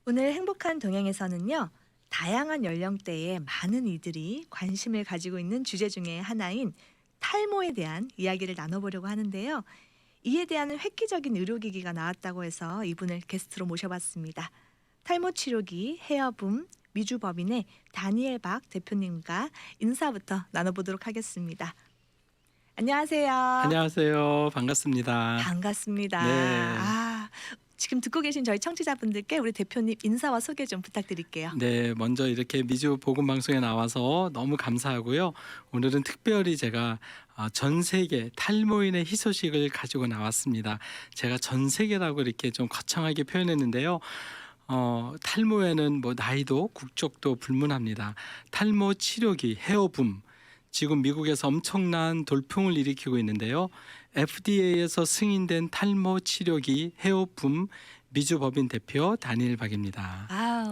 오늘 행복한 동행에서는요, 다양한 연령대의 많은 이들이 관심을 가지고 있는 주제 중에 하나인 탈모에 대한 이야기를 나눠보려고 하는데요. 이에 대한 획기적인 의료기기가 나왔다고 해서 이분을 게스트로 모셔봤습니다. 탈모 치료기 헤어붐 미주법인의 다니엘 박 대표님과 인사부터 나눠보도록 하겠습니다. 안녕하세요. 안녕하세요. 반갑습니다. 반갑습니다. 네. 지금 듣고 계신 저희 청취자분들께 우리 대표님 인사와 소개 좀 부탁드릴게요. 네, 먼저 이렇게 미주 복음 방송에 나와서 너무 감사하고요. 오늘은 특별히 제가 전 세계 탈모인의 희소식을 가지고 나왔습니다. 제가 전 세계라고 이렇게 좀 거창하게 표현했는데요. 탈모에는 뭐 나이도 국적도 불문합니다. 탈모 치료기 헤어붐 지금 미국에서 엄청난 돌풍을 일으키고 있는데요. FDA에서 승인된 탈모 치료기 헤어붐 미주법인 대표 다니엘 박입니다.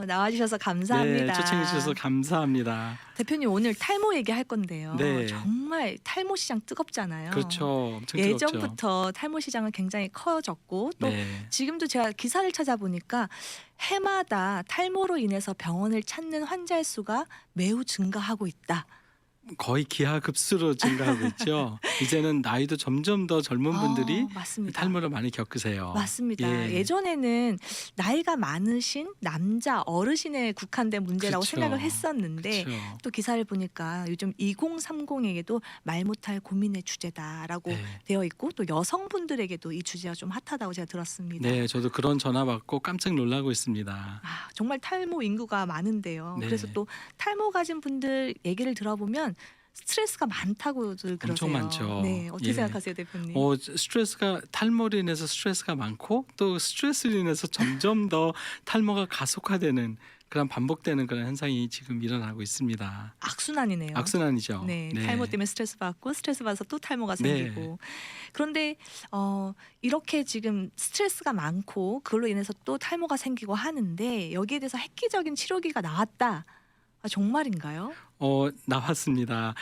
나와주셔서 감사합니다. 네, 초청해 주셔서 감사합니다. 대표님 오늘 탈모 얘기할 건데요. 네. 정말 탈모 시장 뜨겁잖아요. 그렇죠. 엄청 뜨겁죠. 예전부터 탈모 시장은 굉장히 커졌고 또 네. 지금도 제가 기사를 찾아보니까 해마다 탈모로 인해서 병원을 찾는 환자의 수가 매우 증가하고 있다. 거의 기하급수로 증가하고 있죠. 이제는 나이도 점점 더 젊은 분들이 맞습니다. 탈모를 많이 겪으세요. 맞습니다. 예. 예전에는 나이가 많으신 남자 어르신에 국한된 문제라고 그쵸. 생각을 했었는데 그렇죠. 또 기사를 보니까 요즘 2030에게도 말 못할 고민의 주제다라고 네. 되어 있고 또 여성분들에게도 이 주제가 좀 핫하다고 제가 들었습니다. 네, 저도 그런 전화 받고 깜짝 놀라고 있습니다. 정말 탈모 인구가 많은데요. 네. 그래서 또 탈모 가진 분들 얘기를 들어보면 스트레스가 많다고들 그러세요. 엄청 많죠. 네, 어떻게 예. 생각하세요, 대표님? 스트레스가 탈모로 인해서 스트레스가 많고 또 스트레스로 인해서 점점 더 탈모가 가속화되는 그런 반복되는 그런 현상이 지금 일어나고 있습니다. 악순환이네요. 악순환이죠. 네, 탈모 때문에 스트레스 받고 스트레스 받아서 또 탈모가 생기고. 네. 그런데 이렇게 지금 스트레스가 많고 그걸로 인해서 또 탈모가 생기고 하는데 여기에 대해서 획기적인 치료기가 나왔다. 정말인가요? 나왔습니다.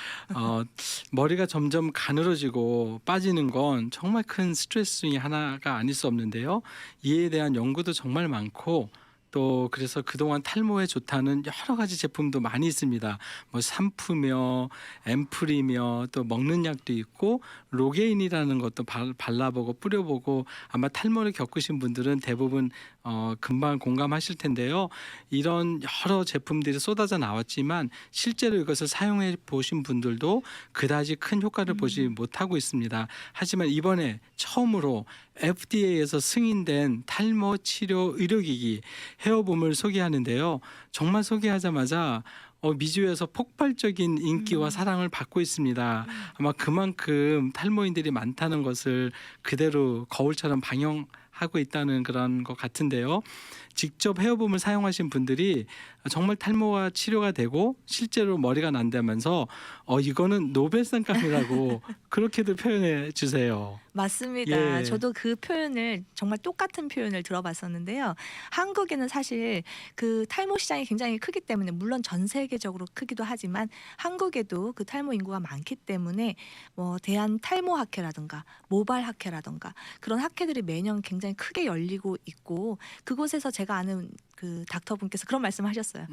머리가 점점 가늘어지고 빠지는 건 정말 큰 스트레스 중에 하나가 아닐 수 없는데요. 이에 대한 연구도 정말 많고 또 그래서 그동안 탈모에 좋다는 여러 가지 제품도 많이 있습니다. 뭐 샴푸며 앰플이며 또 먹는 약도 있고 로게인이라는 것도 발라보고 뿌려보고 아마 탈모를 겪으신 분들은 대부분 금방 공감하실 텐데요. 이런 여러 제품들이 쏟아져 나왔지만 실제로 이것을 사용해 보신 분들도 그다지 큰 효과를 보지 못하고 있습니다. 하지만 이번에 처음으로 FDA에서 승인된 탈모 치료 의료기기 헤어붐을 소개하는데요. 정말 소개하자마자 미주에서 폭발적인 인기와 사랑을 받고 있습니다. 아마 그만큼 탈모인들이 많다는 것을 그대로 거울처럼 방영하고 있다는 그런 것 같은데요. 직접 헤어붐을 사용하신 분들이 정말 탈모가 치료가 되고 실제로 머리가 난다면서 이거는 노벨상감이라고 그렇게도 표현해 주세요. 맞습니다. 예. 저도 그 표현을 정말 똑같은 표현을 들어봤었는데요. 한국에는 사실 그 탈모 시장이 굉장히 크기 때문에 물론 전 세계적으로 크기도 하지만 한국에도 그 탈모 인구가 많기 때문에 뭐 대한 탈모 학회라든가 모발 학회라든가 그런 학회들이 매년 굉장히 크게 열리고 있고 그곳에서 제가 아는 그 닥터분께서 그런 말씀하셨어요.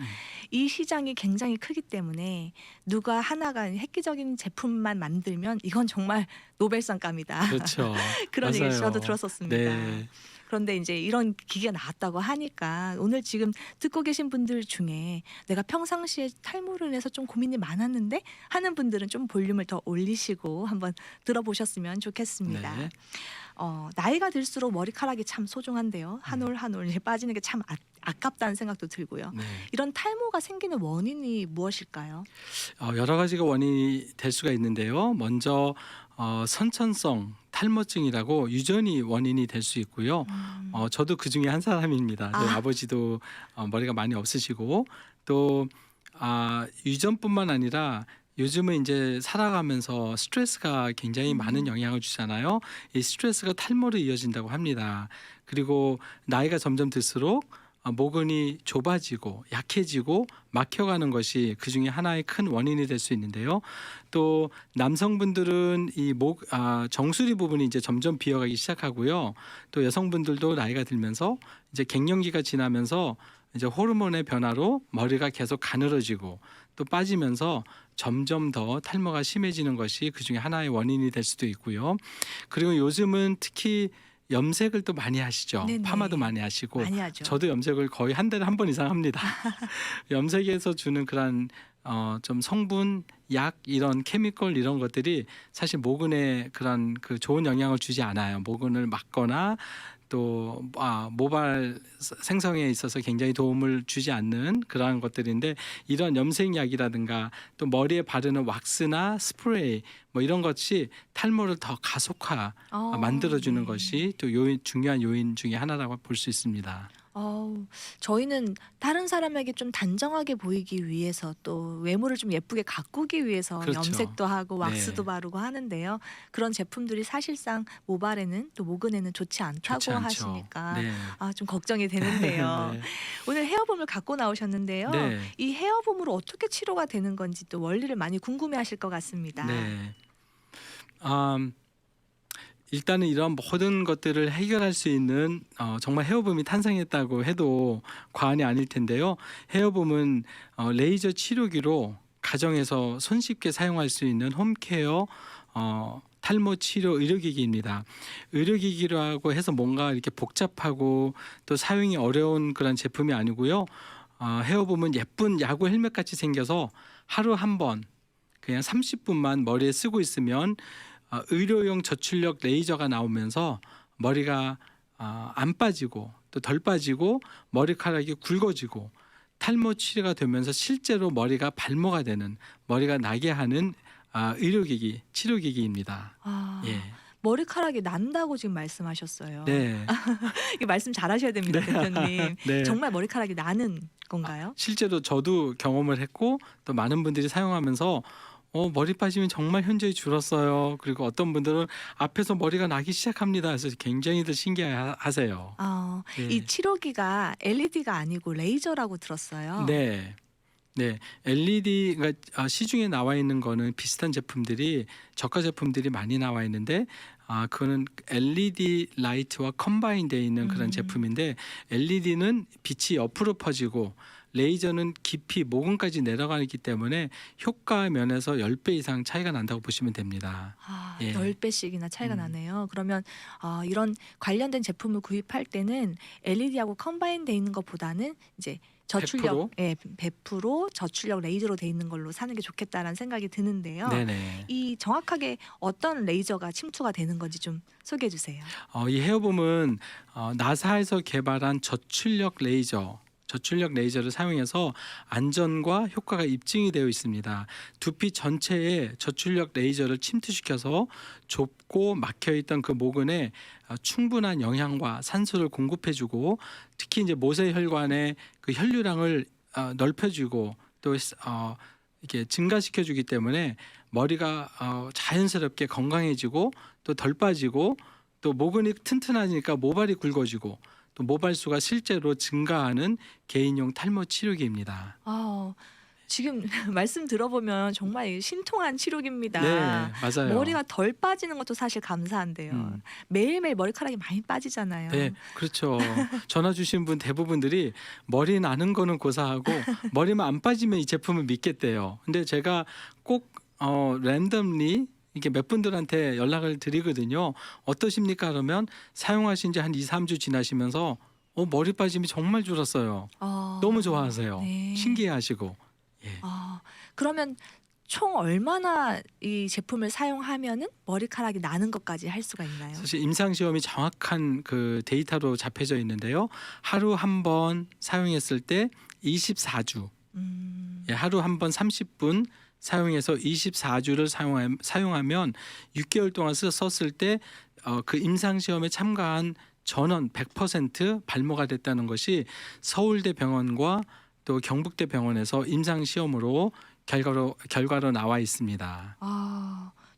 이 시장이 굉장히 크기 때문에 누가 하나가 획기적인 제품만 만들면 이건 정말 노벨상감이다. 그렇죠. 그런 얘기 맞아요. 저도 들었었습니다. 네. 그런데 이제 이런 기계가 나왔다고 하니까 오늘 지금 듣고 계신 분들 중에 내가 평상시에 탈모로 인해서 좀 고민이 많았는데 하는 분들은 좀 볼륨을 더 올리시고 한번 들어보셨으면 좋겠습니다. 네. 나이가 들수록 머리카락이 참 소중한데요. 한 올 한 올 빠지는 게 참 아깝다는 생각도 들고요. 네. 이런 탈모가 생기는 원인이 무엇일까요? 여러 가지가 원인이 될 수가 있는데요. 먼저 선천성 탈모증이라고 유전이 원인이 될 수 있고요. 저도 그 중에 한 사람입니다. 저희 아버지도 머리가 많이 없으시고 또 유전뿐만 아니라 요즘은 이제 살아가면서 스트레스가 굉장히 많은 영향을 주잖아요. 이 스트레스가 탈모로 이어진다고 합니다. 그리고 나이가 점점 들수록 모근이 좁아지고 약해지고 막혀가는 것이 그 중에 하나의 큰 원인이 될 수 있는데요. 또 남성분들은 이 정수리 부분이 이제 점점 비어가기 시작하고요. 또 여성분들도 나이가 들면서 이제 갱년기가 지나면서 이제 호르몬의 변화로 머리가 계속 가늘어지고 또 빠지면서 점점 더 탈모가 심해지는 것이 그 중에 하나의 원인이 될 수도 있고요. 그리고 요즘은 특히 염색을 또 많이 하시죠. 네네. 파마도 많이 하시고 많이 하죠. 저도 염색을 거의 한 달에 한 번 이상 합니다. 염색에서 주는 그런 좀 성분, 약 이런 케미컬 이런 것들이 사실 모근에 그런 그 좋은 영향을 주지 않아요. 모근을 막거나 또 모발 생성에 있어서 굉장히 도움을 주지 않는 그러한 것들인데 이런 염색약이라든가 또 머리에 바르는 왁스나 스프레이 뭐 이런 것이 탈모를 더 가속화 만들어주는 네. 것이 또 중요한 요인 중에 하나라고 볼 수 있습니다. 저희는 다른 사람에게 좀 단정하게 보이기 위해서 또 외모를 좀 예쁘게 가꾸기 위해서 그렇죠. 염색도 하고 왁스도 네. 바르고 하는데요. 그런 제품들이 사실상 모발에는 또 모근에는 좋지 않다고 좋지 않죠. 하시니까 네. 좀 걱정이 되는데요. 네. 오늘 헤어봄을 갖고 나오셨는데요. 네. 이 헤어봄으로 어떻게 치료가 되는 건지 또 원리를 많이 궁금해하실 것 같습니다. 네. 일단은 이런 모든 것들을 해결할 수 있는 정말 헤어봄이 탄생했다고 해도 과언이 아닐 텐데요. 헤어봄은 레이저 치료기로 가정에서 손쉽게 사용할 수 있는 홈케어 탈모 치료 의료기기입니다. 의료기기라고 해서 뭔가 이렇게 복잡하고 또 사용이 어려운 그런 제품이 아니고요. 헤어봄은 예쁜 야구 헬멧 같이 생겨서 하루 한 번 그냥 30분만 머리에 쓰고 있으면 의료용 저출력 레이저가 나오면서 머리가 안 빠지고 또 덜 빠지고 머리카락이 굵어지고 탈모 치료가 되면서 실제로 머리가 발모가 되는 머리가 나게 하는 의료기기 치료기기입니다. 예. 머리카락이 난다고 지금 말씀하셨어요. 네. 이 말씀 잘하셔야 됩니다, 대표님. 네. 정말 머리카락이 나는 건가요? 실제로 저도 경험을 했고 또 많은 분들이 사용하면서 머리 빠짐이 정말 현저히 줄었어요. 그리고 어떤 분들은 앞에서 머리가 나기 시작합니다. 그래서 굉장히들 신기해하세요. 네. 이 치료기가 LED가 아니고 레이저라고 들었어요. 네. 네, LED가 시중에 나와 있는 거는 비슷한 제품들이 저가 제품들이 많이 나와 있는데 그거는 LED 라이트와 컴바인 되어 있는 그런 제품인데 LED는 빛이 옆으로 퍼지고 레이저는 깊이 모근까지 내려가기 때문에 효과 면에서 10배 이상 차이가 난다고 보시면 됩니다. 예. 10배씩이나 차이가 나네요. 그러면 이런 관련된 제품을 구입할 때는 LED하고 컴바인 돼 있는 것보다는 이제 저출력 100% 저출력 레이저로 돼 있는 걸로 사는 게 좋겠다라는 생각이 드는데요. 네네. 이 정확하게 어떤 레이저가 침투가 되는 건지 좀 소개해 주세요. 이 헤어봄은 나사에서 개발한 저출력 레이저를 사용해서 안전과 효과가 입증이 되어 있습니다. 두피 전체에 저출력 레이저를 침투시켜서 좁고 막혀있던 그 모근에 충분한 영양과 산소를 공급해주고 특히 이제 모세혈관의 그 혈류량을 넓혀주고 또 이렇게 증가시켜주기 때문에 머리가 자연스럽게 건강해지고 또 덜 빠지고 또 모근이 튼튼하니까 모발이 굵어지고 또 모발수가 실제로 증가하는 개인용 탈모 치료기입니다. 지금 말씀 들어보면 정말 신통한 치료기입니다. 네, 맞아요. 머리가 덜 빠지는 것도 사실 감사한데요. 매일매일 머리카락이 많이 빠지잖아요. 네, 그렇죠. 전화 주신 분 대부분들이 머리 나는 거는 고사하고 머리만 안 빠지면 이 제품을 믿겠대요. 근데 제가 꼭 랜덤리 이게 몇 분들한테 연락을 드리거든요. 어떠십니까? 그러면 사용하신 지 한 2, 3주 지나시면서 머리 빠짐이 정말 줄었어요. 너무 좋아하세요. 네. 신기해하시고. 예. 그러면 총 얼마나 이 제품을 사용하면은 머리카락이 나는 것까지 할 수가 있나요? 사실 임상 시험이 정확한 그 데이터로 잡혀져 있는데요. 하루 한 번 사용했을 때 24주. 예, 하루 한 번 30분 사용해서 24주를 사용하면 6개월 동안 썼을 때 그 임상 시험에 참가한 전원 100% 발모가 됐다는 것이 서울대 병원과 또 경북대 병원에서 임상 시험으로 결과로 나와 있습니다.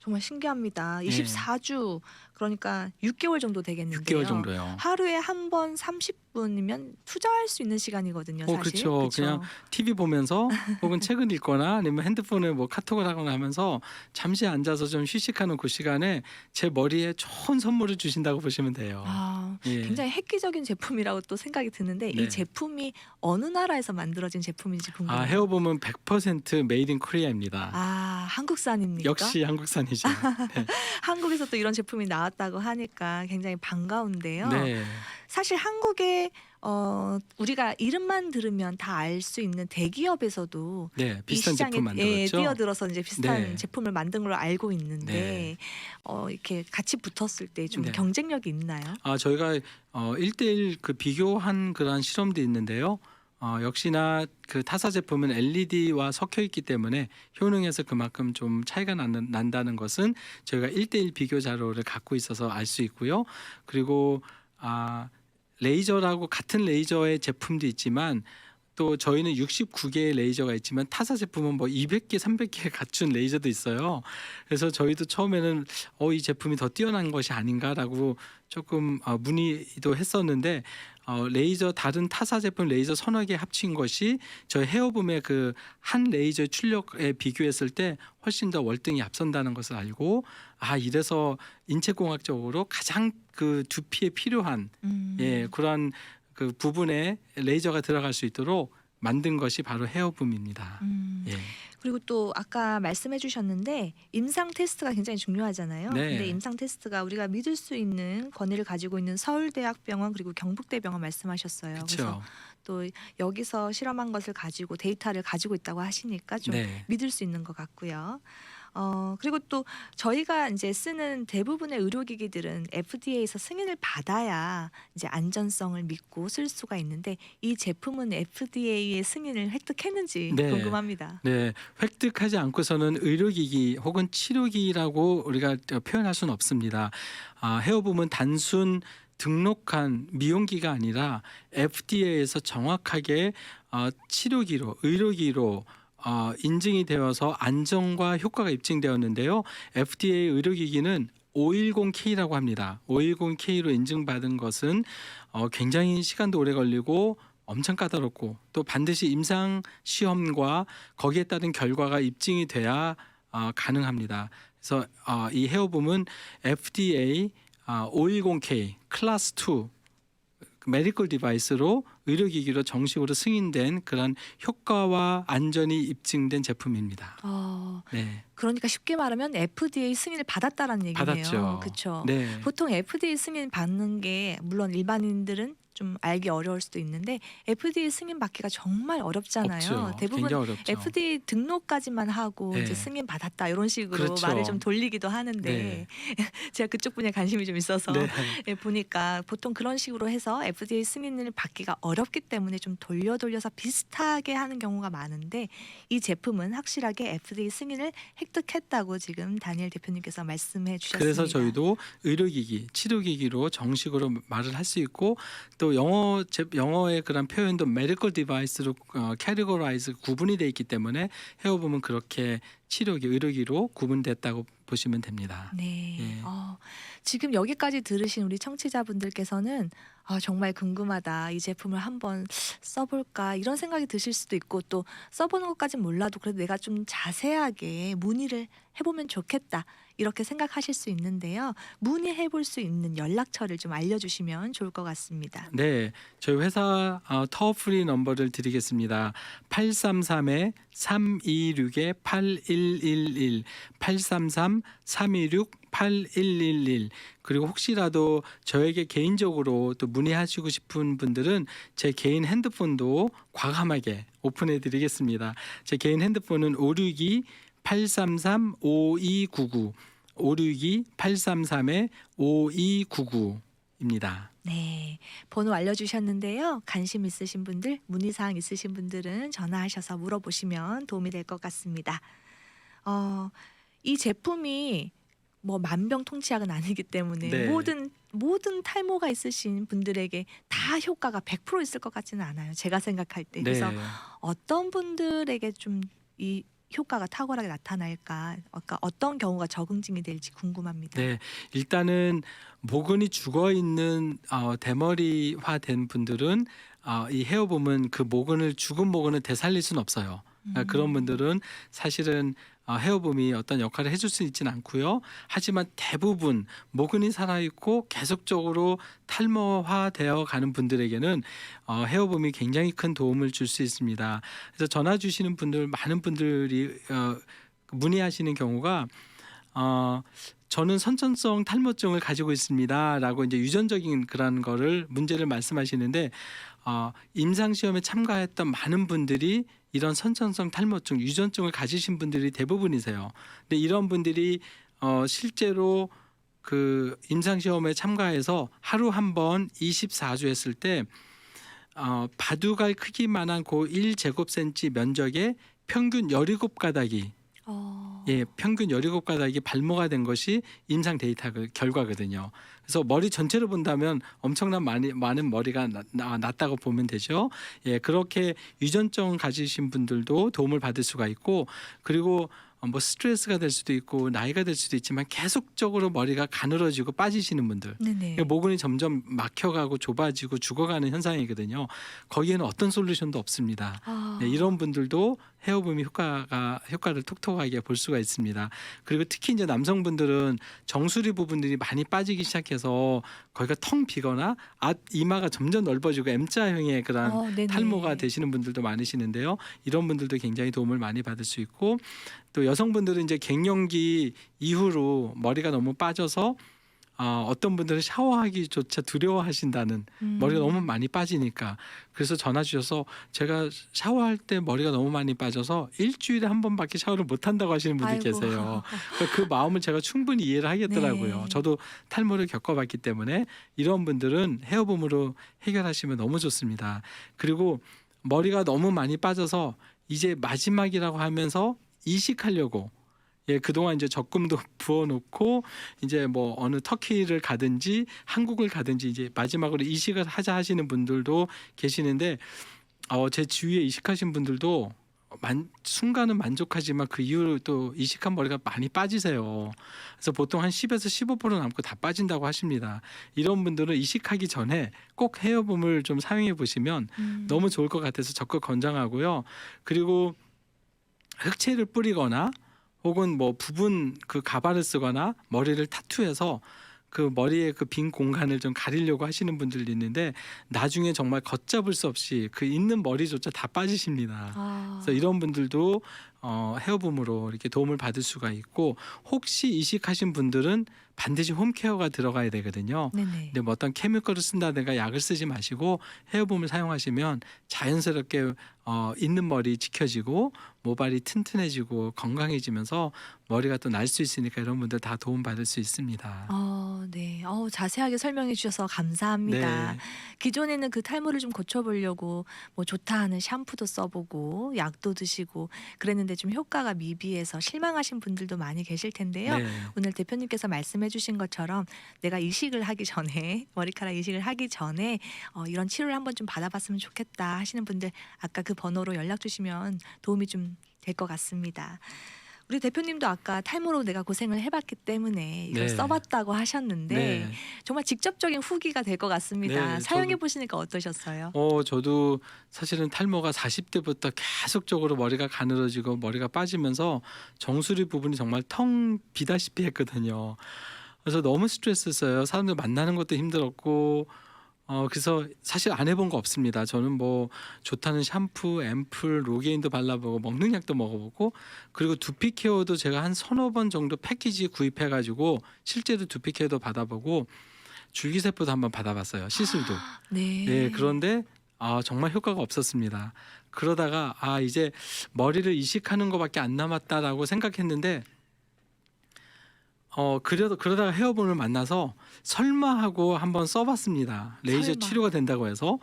정말 신기합니다. 네. 24주 그러니까 6개월 정도 6개월 되겠는데요. 정도요. 하루에 한 번 30분이면 투자할 수 있는 시간이거든요, 사실. 그렇죠. 그냥 TV 보면서 혹은 책을 읽거나 아니면 핸드폰에 뭐 카톡을 하거나 하면서 잠시 앉아서 좀 휴식하는 그 시간에 제 머리에 좋은 선물을 주신다고 보시면 돼요. 예. 굉장히 획기적인 제품이라고 또 생각이 드는데 네. 이 제품이 어느 나라에서 만들어진 제품인지 궁금해요. 헤어보면 100% 메이드 인 코리아입니다. 한국산입니까? 역시 한국산이죠. 네. 한국에서 또 이런 제품이 나왔다고 하니까 굉장히 반가운데요. 네. 사실 한국에 우리가 이름만 들으면 다 알 수 있는 대기업에서도 네, 이 비슷한 시장에 제품 만들었죠. 뛰어들어서 이제 비슷한 네. 제품을 만든 걸로 알고 있는데 네. 이렇게 같이 붙었을 때 좀 네. 경쟁력이 있나요? 저희가 1대1 그 비교한 그런 실험도 있는데요. 역시나 그 타사 제품은 LED와 섞여 있기 때문에 효능에서 그만큼 좀 차이가 난다는 것은 저희가 1대1 비교 자료를 갖고 있어서 알 수 있고요. 그리고 레이저라고 같은 레이저의 제품도 있지만 또 저희는 69개의 레이저가 있지만 타사 제품은 뭐 200개, 300개 갖춘 레이저도 있어요. 그래서 저희도 처음에는 이 제품이 더 뛰어난 것이 아닌가라고 조금 문의도 했었는데 다른 타사 제품 레이저 서너 개 합친 것이 저희 헤어붐의 그 한 레이저 출력에 비교했을 때 훨씬 더 월등히 앞선다는 것을 알고 이래서 인체공학적으로 가장 그 두피에 필요한 그러한 그 부분에 레이저가 들어갈 수 있도록 만든 것이 바로 헤어붐입니다. 예. 그리고 또 아까 말씀해 주셨는데 임상 테스트가 굉장히 중요하잖아요. 네. 근데 임상 테스트가 우리가 믿을 수 있는 권위를 가지고 있는 서울대학병원 그리고 경북대병원 말씀하셨어요. 그래서 그렇죠. 또 여기서 실험한 것을 가지고 데이터를 가지고 있다고 하시니까 좀 네. 믿을 수 있는 것 같고요. 그리고 또 저희가 이제 쓰는 대부분의 의료기기들은 FDA에서 승인을 받아야 이제 안전성을 믿고 쓸 수가 있는데 이 제품은 FDA의 승인을 획득했는지 네. 궁금합니다. 네, 획득하지 않고서는 의료기기 혹은 치료기라고 우리가 표현할 수는 없습니다. 헤어붐은 단순 등록한 미용기가 아니라 FDA에서 정확하게 치료기로 의료기로 인증이 되어서 안전과 효과가 입증되었는데요. FDA 의료기기는 510K라고 합니다. 510K로 인증받은 것은 굉장히 시간도 오래 걸리고 엄청 까다롭고 또 반드시 임상 시험과 거기에 따른 결과가 입증이 돼야 가능합니다. 그래서 이 헤어붐은 FDA 510K 클래스 2 메디컬 디바이스로 의료기기로 정식으로 승인된 그런 효과와 안전이 입증된 제품입니다. 네, 그러니까 쉽게 말하면 FDA 승인을 받았다라는 얘기네요. 받았죠. 그렇죠. 네, 보통 FDA 승인 받는 게 물론 일반인들은 좀 알기 어려울 수도 있는데 FDA 승인 받기가 정말 어렵잖아요. 없죠. 대부분 굉장히 어렵죠. FDA 등록까지만 하고 네. 이제 승인 받았다 이런 식으로 그렇죠. 말을 좀 돌리기도 하는데 네. 제가 그쪽 분야에 관심이 좀 있어서 네. 보니까 보통 그런 식으로 해서 FDA 승인을 받기가 어렵기 때문에 좀 돌려서 비슷하게 하는 경우가 많은데 이 제품은 확실하게 FDA 승인을 획득했다고 지금 다니엘 대표님께서 말씀해 주셨습니다. 그래서 저희도 의료기기, 치료기기로 정식으로 말을 할 수 있고 또 영어의 그런 표현도 medical device로 categorize 구분이 돼 있기 때문에 헤어보면 그렇게 치료기, 의료기로 구분됐다고 보시면 됩니다. 네. 예. 지금 여기까지 들으신 우리 청취자분들께서는 정말 궁금하다. 이 제품을 한번 써볼까 이런 생각이 드실 수도 있고 또 써보는 것까진 몰라도 그래도 내가 좀 자세하게 문의를 해보면 좋겠다. 이렇게 생각하실 수 있는데요. 문의해 볼 수 있는 연락처를 좀 알려주시면 좋을 것 같습니다. 네, 저희 회사 터프리 넘버를 드리겠습니다. 833-326-8111 833-326-8111 그리고 혹시라도 저에게 개인적으로 또 문의하시고 싶은 분들은 제 개인 핸드폰도 과감하게 오픈해 드리겠습니다. 제 개인 핸드폰은 562-833-5299 562-833-5299입니다. 네, 번호 알려주셨는데요. 관심 있으신 분들, 문의사항 있으신 분들은 전화하셔서 물어보시면 도움이 될 것 같습니다. 이 제품이 뭐 만병통치약은 아니기 때문에 네. 모든 탈모가 있으신 분들에게 다 효과가 100% 있을 것 같지는 않아요. 제가 생각할 때. 그래서 네. 어떤 분들에게 좀 이 효과가 탁월하게 나타날까? 아까 어떤 경우가 적응증이 될지 궁금합니다. 네, 일단은 모근이 죽어 있는 대머리화된 분들은 이 헤어봄은 그 모근을 죽은 모근을 되살릴 수는 없어요. 그러니까 그런 분들은 사실은 헤어봄이 어떤 역할을 해줄 수 있지는 않고요. 하지만 대부분 모근이 살아있고 계속적으로 탈모화되어 가는 분들에게는 헤어봄이 굉장히 큰 도움을 줄 수 있습니다. 그래서 전화 주시는 분들 많은 분들이 문의하시는 경우가 저는 선천성 탈모증을 가지고 있습니다라고 이제 유전적인 그런 거를 문제를 말씀하시는데 임상 시험에 참가했던 많은 분들이 이런 선천성 탈모증 유전증을 가지신 분들이 대부분이세요. 근데 이런 분들이 실제로 그 임상 시험에 참가해서 하루 한 번 24주 했을 때 바둑알 크기만한 그 1제곱센치 면적에 평균 17가닥이 평균 17가닥이 발모가 된 것이 임상 데이터 결과거든요. 그래서 머리 전체를 본다면 엄청난 많은 머리가 났다고 보면 되죠. 그렇게 유전증 가지신 분들도 도움을 받을 수가 있고, 그리고 뭐 스트레스가 될 수도 있고 나이가 될 수도 있지만 계속적으로 머리가 가늘어지고 빠지시는 분들, 네네. 모근이 점점 막혀가고 좁아지고 죽어가는 현상이거든요. 거기에는 어떤 솔루션도 없습니다. 이런 분들도 헤어봄이 효과를 톡톡하게 볼 수가 있습니다. 그리고 특히 이제 남성분들은 정수리 부분들이 많이 빠지기 시작해서 거기가 텅 비거나 이마가 점점 넓어지고 M자형의 그런 네네. 탈모가 되시는 분들도 많으시는데요. 이런 분들도 굉장히 도움을 많이 받을 수 있고, 또 여성분들은 이제 갱년기 이후로 머리가 너무 빠져서 어떤 분들은 샤워하기조차 두려워하신다는, 머리가 너무 많이 빠지니까. 그래서 전화 주셔서 제가 샤워할 때 머리가 너무 많이 빠져서 일주일에 한 번밖에 샤워를 못 한다고 하시는 분들이 아이고. 계세요. 그러니까 그 마음을 제가 충분히 이해를 하겠더라고요. 네. 저도 탈모를 겪어봤기 때문에 이런 분들은 헤어봄으로 해결하시면 너무 좋습니다. 그리고 머리가 너무 많이 빠져서 이제 마지막이라고 하면서 이식하려고 그동안 이제 적금도 부어놓고 이제 뭐 어느 터키를 가든지 한국을 가든지 이제 마지막으로 이식을 하자 하시는 분들도 계시는데 제 주위에 이식하신 분들도 순간은 만족하지만 그 이후로 또 이식한 머리가 많이 빠지세요. 그래서 보통 한 10에서 15% 남고 다 빠진다고 하십니다. 이런 분들은 이식하기 전에 꼭 헤어봄을 좀 사용해 보시면 너무 좋을 것 같아서 적극 권장하고요. 그리고 흑채를 뿌리거나 혹은 뭐 부분 그 가발을 쓰거나 머리를 타투해서 그 머리에 그 빈 공간을 좀 가리려고 하시는 분들도 있는데 나중에 정말 걷잡을 수 없이 그 있는 머리조차 다 빠지십니다. 그래서 이런 분들도 헤어봄으로 이렇게 도움을 받을 수가 있고, 혹시 이식하신 분들은 반드시 홈케어가 들어가야 되거든요. 네네. 근데 뭐 어떤 케미컬을 쓴다든가 약을 쓰지 마시고 헤어봄을 사용하시면 자연스럽게 있는 머리 지켜지고 모발이 튼튼해지고 건강해지면서 머리가 또 날 수 있으니까 이런 분들 다 도움 받을 수 있습니다. 네. 자세하게 설명해 주셔서 감사합니다. 네. 기존에는 그 탈모를 좀 고쳐보려고 뭐 좋다 하는 샴푸도 써보고 약도 드시고 그랬는데 좀 효과가 미비해서 실망하신 분들도 많이 계실 텐데요. 네. 오늘 대표님께서 말씀해 주신 것처럼 내가 이식을 하기 전에 머리카락 이식을 하기 전에 이런 치료를 한번 좀 받아봤으면 좋겠다 하시는 분들 아까 그 번호로 연락 주시면 도움이 좀 될 것 같습니다. 우리 대표님도 아까 탈모로 내가 고생을 해봤기 때문에 이걸 네. 써봤다고 하셨는데 네. 정말 직접적인 후기가 될 것 같습니다. 네, 사용해 보시니까 어떠셨어요? 저도 사실은 탈모가 40대부터 계속적으로 머리가 가늘어지고 머리가 빠지면서 정수리 부분이 정말 텅 비다시피 했거든요. 그래서 너무 스트레스였어요. 사람들 만나는 것도 힘들었고 그래서 사실 안 해본 거 없습니다. 저는 뭐 좋다는 샴푸, 앰플, 로게인도 발라보고 먹는 약도 먹어보고, 그리고 두피 케어도 제가 한 서너 번 정도 패키지 구입해가지고 실제로 두피 케어도 받아보고 줄기세포도 한번 받아봤어요. 시술도. 네. 네, 그런데 정말 효과가 없었습니다. 그러다가 이제 머리를 이식하는 것밖에 안 남았다라고 생각했는데 그러다가 헤어본을 만나서 설마 하고 한번 써봤습니다. 레이저 설마. 치료가 된다고 해서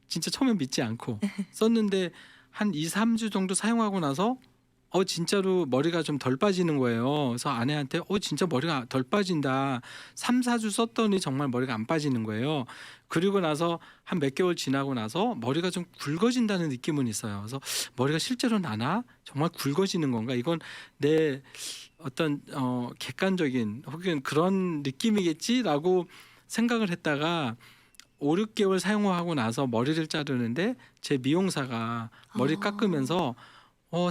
진짜 처음엔 믿지 않고 썼는데 한 2, 3주 정도 사용하고 나서 진짜로 머리가 좀 덜 빠지는 거예요. 그래서 아내한테 진짜 머리가 덜 빠진다. 3, 4주 썼더니 정말 머리가 안 빠지는 거예요. 그리고 나서 한 몇 개월 지나고 나서 머리가 좀 굵어진다는 느낌은 있어요. 그래서 머리가 실제로 나나? 정말 굵어지는 건가? 이건 내 어떤 객관적인 혹은 그런 느낌이겠지라고 생각을 했다가 5, 6개월 사용하고 나서 머리를 자르는데 제 미용사가 머리 깎으면서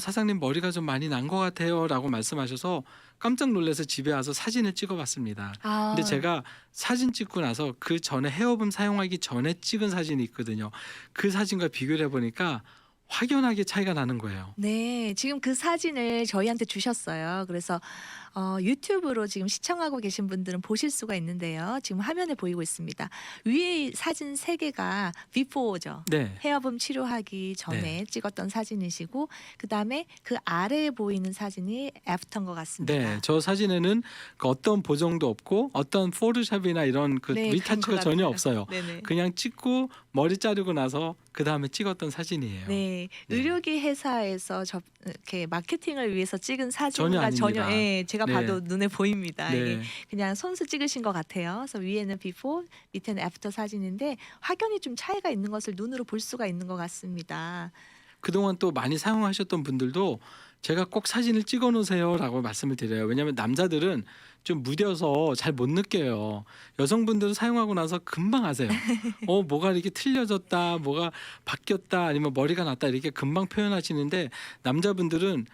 사장님 머리가 좀 많이 난 것 같아요라고 말씀하셔서 깜짝 놀라서 집에 와서 사진을 찍어봤습니다. 아, 근데 제가 사진 찍고 나서 그 전에 헤어붐 사용하기 전에 찍은 사진이 있거든요. 그 사진과 비교를 해보니까 확연하게 차이가 나는 거예요. 네, 지금 그 사진을 저희한테 주셨어요. 그래서 유튜브로 지금 시청하고 계신 분들은 보실 수가 있는데요. 지금 화면에 보이고 있습니다. 위에 사진 3개가 비포죠. 네. 헤어붐 치료하기 전에 찍었던 사진이시고 그다음에 그 아래에 보이는 사진이 애프터인 것 같습니다. 네, 저 사진에는 그 어떤 보정도 없고 어떤 포토샵이나 이런 그 네, 리타치가 그런 것 전혀 같아요. 없어요. 네네. 그냥 찍고 머리 자르고 나서 그 다음에 찍었던 사진이에요. 네, 네. 의료기 회사에서 이렇게 마케팅을 위해서 찍은 전혀 사진과 아닙니다. 예, 제가 네. 봐도 눈에 보입니다. 이게 네, 그냥 손수 찍으신 것 같아요. 그래서 위에는 비포, 밑에는 애프터 사진인데 확연히 좀 차이가 있는 것을 눈으로 볼 수가 있는 것 같습니다. 그동안 또 많이 사용하셨던 분들도 제가 꼭 사진을 찍어 놓으세요라고 말씀을 드려요. 왜냐하면 남자들은 좀 무뎌서 잘 못 느껴요. 여성분들은 사용하고 나서 금방 아세요. 뭐가 이렇게 틀려졌다, 뭐가 바뀌었다, 아니면 머리가 났다 이렇게 금방 표현하시는데 남자분들은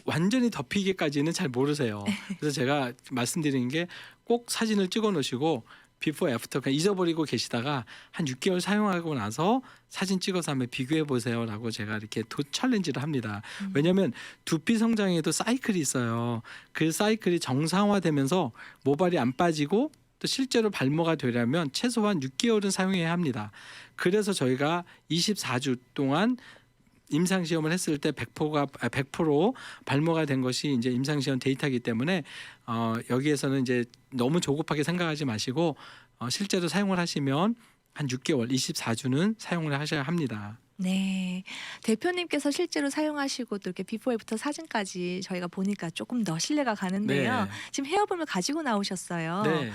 완전히 덮이기까지는 잘 모르세요. 그래서 제가 말씀드리는 게 꼭 사진을 찍어 놓으시고 비포 애프터 그냥 잊어버리고 계시다가 한 6개월 사용하고 나서 사진 찍어서 한번 비교해 보세요라고 제가 이렇게 챌린지를 합니다. 왜냐하면 두피 성장에도 사이클이 있어요. 그 사이클이 정상화되면서 모발이 안 빠지고 또 실제로 발모가 되려면 최소한 6개월은 사용해야 합니다. 그래서 저희가 24주 동안 임상 시험을 했을 때 100% 발모가 된 것이 이제 임상 시험 데이터이기 때문에 여기에서는 이제 너무 조급하게 생각하지 마시고 실제로 사용을 하시면 한 6개월, 24주는 사용을 하셔야 합니다. 네, 대표님께서 실제로 사용하시고 또 이렇게 비포 애프터 사진까지 저희가 보니까 조금 더 신뢰가 가는데요. 네. 지금 헤어붐을 가지고 나오셨어요. 네.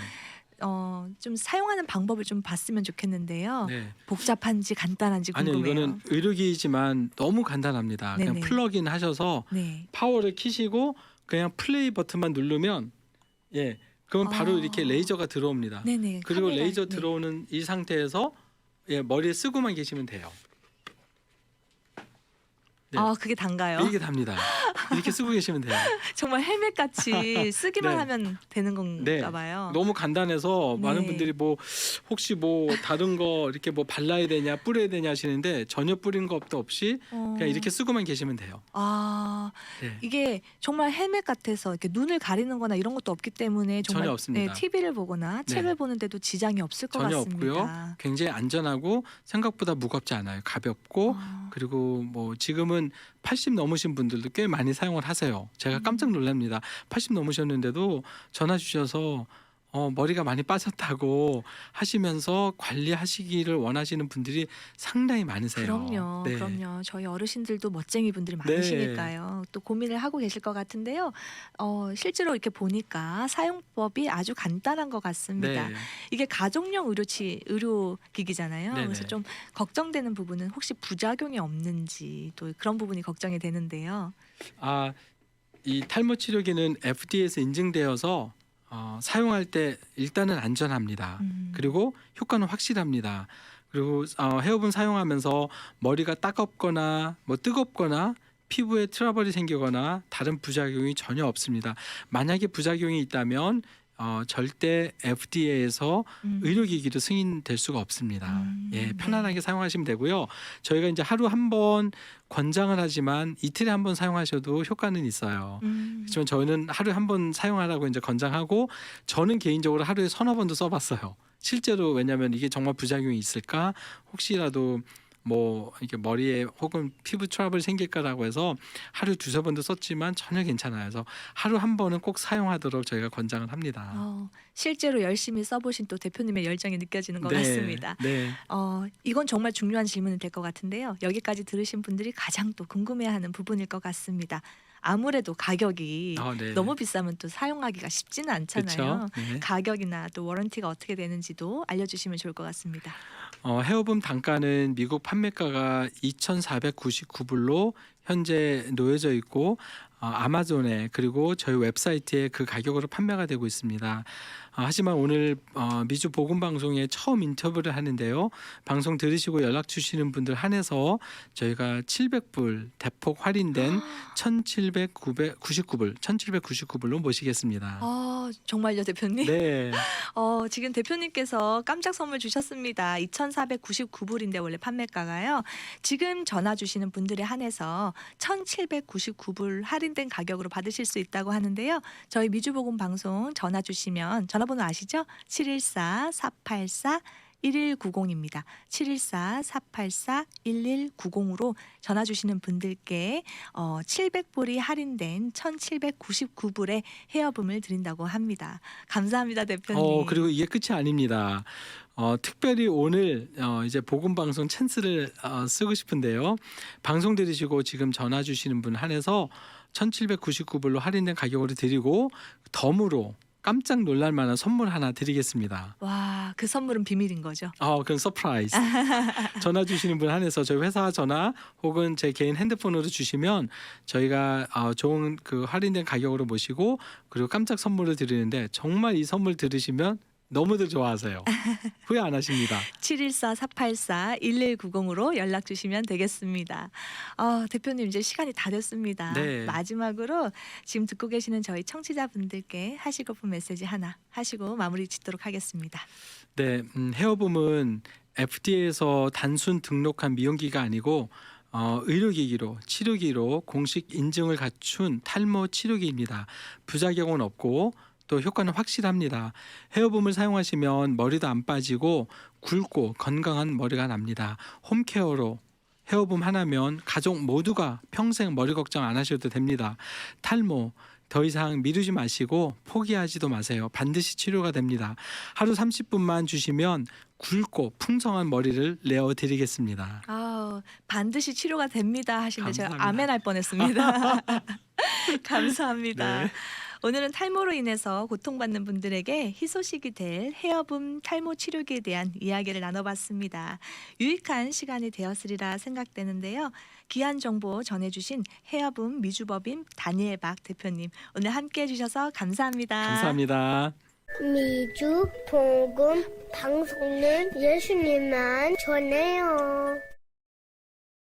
좀 사용하는 방법을 좀 봤으면 좋겠는데요. 네. 복잡한지 간단한지 아니요, 궁금해요. 이거는 의료기이지만 너무 간단합니다. 그냥 네네. 플러그인 하셔서 네. 파워를 키시고 그냥 플레이 버튼만 누르면 그러면 바로 아. 이렇게 레이저가 들어옵니다. 네네. 그리고 카메라, 레이저 네. 들어오는 이 상태에서 머리에 쓰고만 계시면 돼요. 네. 그게 단가요? 이게 답니다. 이렇게 쓰고 계시면 돼요. 정말 헬멧 같이 쓰기만 네. 하면 되는 네. 건가 봐요. 너무 간단해서 많은 네. 분들이 혹시 다른 거 이렇게 발라야 되냐 뿌려야 되냐 하시는데 전혀 뿌린 것도 없이 그냥 이렇게 쓰고만 계시면 돼요. 네. 이게 정말 헬멧 같아서 이렇게 눈을 가리는 거나 이런 것도 없기 때문에 정말 전혀 없습니다. TV를 보거나 네. 책을 보는데도 지장이 없을 것 전혀 같습니다. 없고요. 굉장히 안전하고 생각보다 무겁지 않아요. 가볍고 그리고 지금은 80 넘으신 분들도 꽤 많이 사용을 하세요. 제가 깜짝 놀랍니다. 80 넘으셨는데도 전화 주셔서 머리가 많이 빠졌다고 하시면서 관리하시기를 원하시는 분들이 상당히 많으세요. 그럼요. 네. 그럼요. 저희 어르신들도 멋쟁이 분들이 네. 많으시니까요. 또 고민을 하고 계실 것 같은데요. 실제로 이렇게 보니까 사용법이 아주 간단한 것 같습니다. 네. 이게 가정용 의료기기잖아요. 네네. 그래서 좀 걱정되는 부분은 혹시 부작용이 없는지 또 그런 부분이 걱정이 되는데요. 이 탈모 치료기는 FDA에서 인증되어서 사용할 때 일단은 안전합니다. 그리고 효과는 확실합니다. 그리고 헤어분 사용하면서 머리가 따갑거나 뜨겁거나 피부에 트러블이 생기거나 다른 부작용이 전혀 없습니다. 만약에 부작용이 있다면 절대 FDA에서 의료기기로 승인될 수가 없습니다. 편안하게 네. 사용하시면 되고요. 저희가 이제 하루 한 번 권장을 하지만 이틀에 한 번 사용하셔도 효과는 있어요. 하지만 저희는 하루에 한 번 사용하라고 이제 권장하고 저는 개인적으로 하루에 서너 번도 써봤어요. 실제로 왜냐하면 이게 정말 부작용이 있을까 혹시라도 이게 머리에 혹은 피부 트러블이 생길까라고 해서 하루 두세 번도 썼지만 전혀 괜찮아요. 그래서 하루 한 번은 꼭 사용하도록 저희가 권장을 합니다. 실제로 열심히 써보신 또 대표님의 열정이 느껴지는 것 같습니다. 네. 이건 정말 중요한 질문이 될 것 같은데요. 여기까지 들으신 분들이 가장 또 궁금해하는 부분일 것 같습니다. 아무래도 가격이 네. 너무 비싸면 또 사용하기가 쉽지는 않잖아요. 그렇죠. 네. 가격이나 또 워런티가 어떻게 되는지도 알려주시면 좋을 것 같습니다. 헤어붐 단가는 미국 판매가가 2,499불로 현재 놓여져 있고 아마존에 그리고 저희 웹사이트에 그 가격으로 판매가 되고 있습니다. 하지만 오늘 미주 복음 방송에 처음 인터뷰를 하는데요. 방송 들으시고 연락 주시는 분들 한해서 저희가 700불 대폭 할인된 1,799불로 모시겠습니다. 정말요, 대표님? 네. 지금 대표님께서 깜짝 선물 주셨습니다. 2,499불인데 원래 판매가가요. 지금 전화 주시는 분들에 한해서 1,799불 할인된 가격으로 받으실 수 있다고 하는데요. 저희 미주복음 방송 전화 주시면 전화번호 아시죠? 714-484-1190입니다. 714-484-1190으로 전화 주시는 분들께 700불이 할인된 1,799불의 헤어붐을 드린다고 합니다. 감사합니다, 대표님. 그리고 이게 끝이 아닙니다. 특별히 오늘 이제 복음 방송 찬스를 쓰고 싶은데요. 방송 들으시고 지금 전화 주시는 분 한해서 1,799불로 할인된 가격으로 드리고 덤으로 깜짝 놀랄 만한 선물 하나 드리겠습니다. 와, 그 선물은 비밀인 거죠? 그건 서프라이즈. 전화 주시는 분 한해서 저희 회사 전화 혹은 제 개인 핸드폰으로 주시면 저희가 좋은 그 할인된 가격으로 모시고 그리고 깜짝 선물을 드리는데 정말 이 선물 들으시면 너무들 좋아하세요. 후회 안 하십니다. 714-484-1190으로 연락 주시면 되겠습니다. 대표님 이제 시간이 다 됐습니다. 네. 마지막으로 지금 듣고 계시는 저희 청취자분들께 하시고픈 메시지 하나 하시고 마무리 짓도록 하겠습니다. 네, 헤어붐은 FDA에서 단순 등록한 미용기가 아니고 의료기기로 치료기로 공식 인증을 갖춘 탈모 치료기입니다. 부작용은 없고 또 효과는 확실합니다. 헤어붐을 사용하시면 머리도 안 빠지고 굵고 건강한 머리가 납니다. 홈케어로 헤어붐 하나면 가족 모두가 평생 머리 걱정 안 하셔도 됩니다. 탈모 더 이상 미루지 마시고 포기하지도 마세요. 반드시 치료가 됩니다. 하루 30분만 주시면 굵고 풍성한 머리를 내어드리겠습니다. 반드시 치료가 됩니다 하시는데 제가 감사합니다. 아멘 할 뻔했습니다. 감사합니다. 네. 오늘은 탈모로 인해서 고통받는 분들에게 희소식이 될 헤어붐 탈모 치료기에 대한 이야기를 나눠봤습니다. 유익한 시간이 되었으리라 생각되는데요. 귀한 정보 전해주신 헤어붐 미주법인 다니엘 박 대표님 오늘 함께해 주셔서 감사합니다. 감사합니다. 미주 복음 방송은 예수님만 전해요.